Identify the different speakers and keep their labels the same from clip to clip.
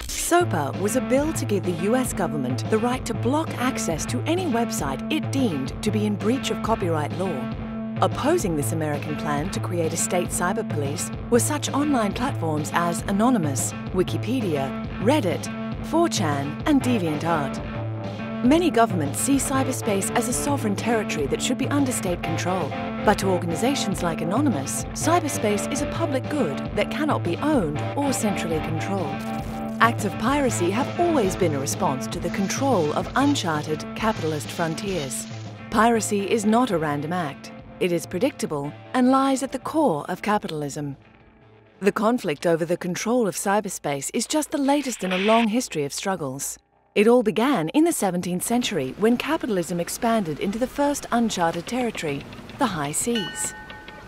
Speaker 1: SOPA was a bill to give the US government the right to block access to any website it deemed to be in breach of copyright law. Opposing this American plan to create a state cyber police were such online platforms as Anonymous, Wikipedia, Reddit, 4chan, and DeviantArt. Many governments see cyberspace as a sovereign territory that should be under state control. But to organizations like Anonymous, cyberspace is a public good that cannot be owned or centrally controlled. Acts of piracy have always been a response to the control of uncharted capitalist frontiers. Piracy is not a random act. It is predictable and lies at the core of capitalism. The conflict over the control of cyberspace is just the latest in a long history of struggles. It all began in the 17th century when capitalism expanded into the first uncharted territory, the high seas.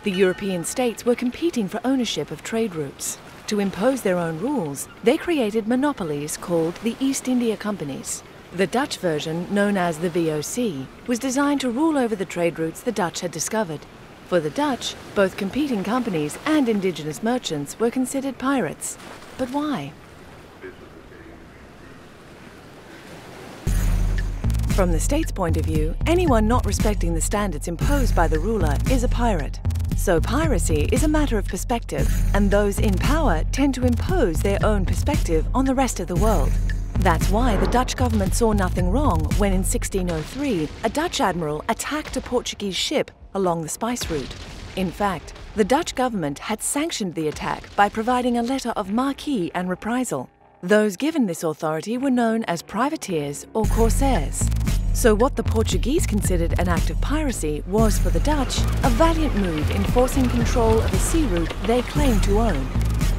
Speaker 1: The European states were competing for ownership of trade routes. To impose their own rules, they created monopolies called the East India Companies. The Dutch version, known as the VOC, was designed to rule over the trade routes the Dutch had discovered. For the Dutch, both competing companies and indigenous merchants were considered pirates. But why? From the state's point of view, anyone not respecting the standards imposed by the ruler is a pirate. So piracy is a matter of perspective, and those in power tend to impose their own perspective on the rest of the world. That's why the Dutch government saw nothing wrong when in 1603, a Dutch admiral attacked a Portuguese ship along the spice route. In fact, the Dutch government had sanctioned the attack by providing a letter of marque and reprisal. Those given this authority were known as privateers or corsairs. So what the Portuguese considered an act of piracy was for the Dutch a valiant move in forcing control of a sea route they claimed to own.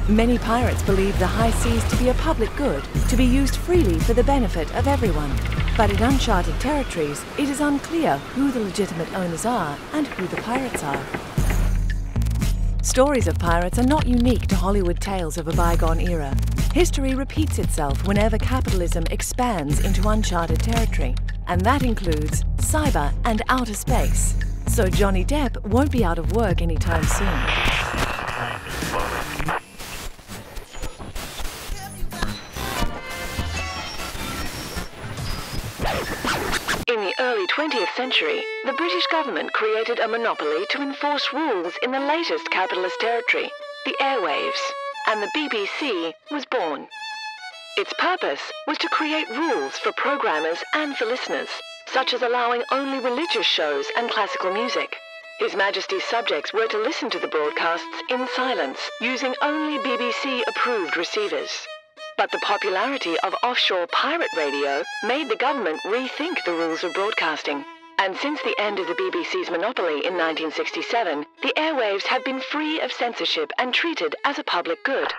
Speaker 1: Many pirates believed the high seas to be a public good, to be used freely for the benefit of everyone. But in uncharted territories, it is unclear who the legitimate owners are and who the pirates are. Stories of pirates are not unique to Hollywood tales of a bygone era. History repeats itself whenever capitalism expands into uncharted territory, and that includes cyber and outer space. So Johnny Depp won't be out of work anytime soon. In the early 20th century, the British government created a monopoly to enforce rules in the latest capitalist territory, the airwaves, and the BBC was born. Its purpose was to create rules for programmers and for listeners, such as allowing only religious shows and classical music. His Majesty's subjects were to listen to the broadcasts in silence, using only BBC-approved receivers. But the popularity of offshore pirate radio made the government rethink the rules of broadcasting. And since the end of the BBC's monopoly in 1967, the airwaves have been free of censorship and treated as a public good.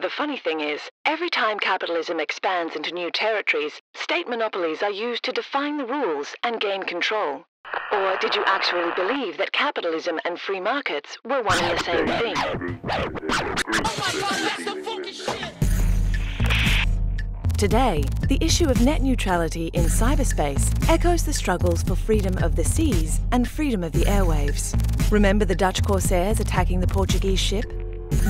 Speaker 1: The funny thing is, every time capitalism expands into new territories, state monopolies are used to define the rules and gain control. Or did you actually believe that capitalism and free markets were one and the same thing? Today, the issue of net neutrality in cyberspace echoes the struggles for freedom of the seas and freedom of the airwaves. Remember the Dutch corsairs attacking the Portuguese ship?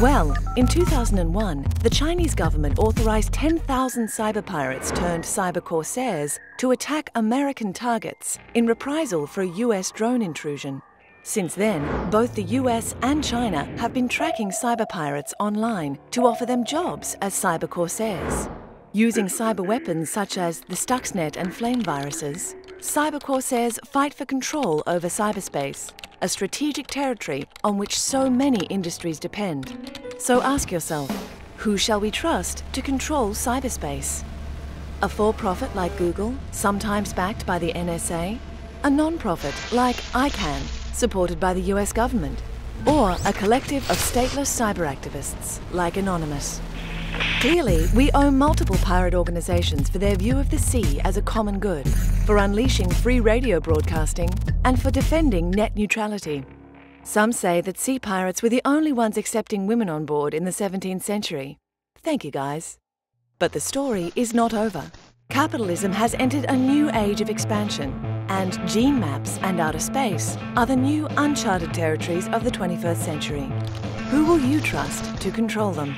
Speaker 1: Well, in 2001, the Chinese government authorized 10,000 cyber pirates turned cyber corsairs to attack American targets in reprisal for a US drone intrusion. Since then, both the US and China have been tracking cyber pirates online to offer them jobs as cyber corsairs. Using cyber weapons such as the Stuxnet and flame viruses, cyber corsairs fight for control over cyberspace, a strategic territory on which so many industries depend. So ask yourself, who shall we trust to control cyberspace? A for-profit like Google, sometimes backed by the NSA? A non-profit like ICANN, supported by the US government? Or a collective of stateless cyber activists like Anonymous? Clearly, we owe multiple pirate organizations for their view of the sea as a common good, for unleashing free radio broadcasting, and for defending net neutrality. Some say that sea pirates were the only ones accepting women on board in the 17th century. Thank you, guys. But the story is not over. Capitalism has entered a new age of expansion, and gene maps and outer space are the new uncharted territories of the 21st century. Who will you trust to control them?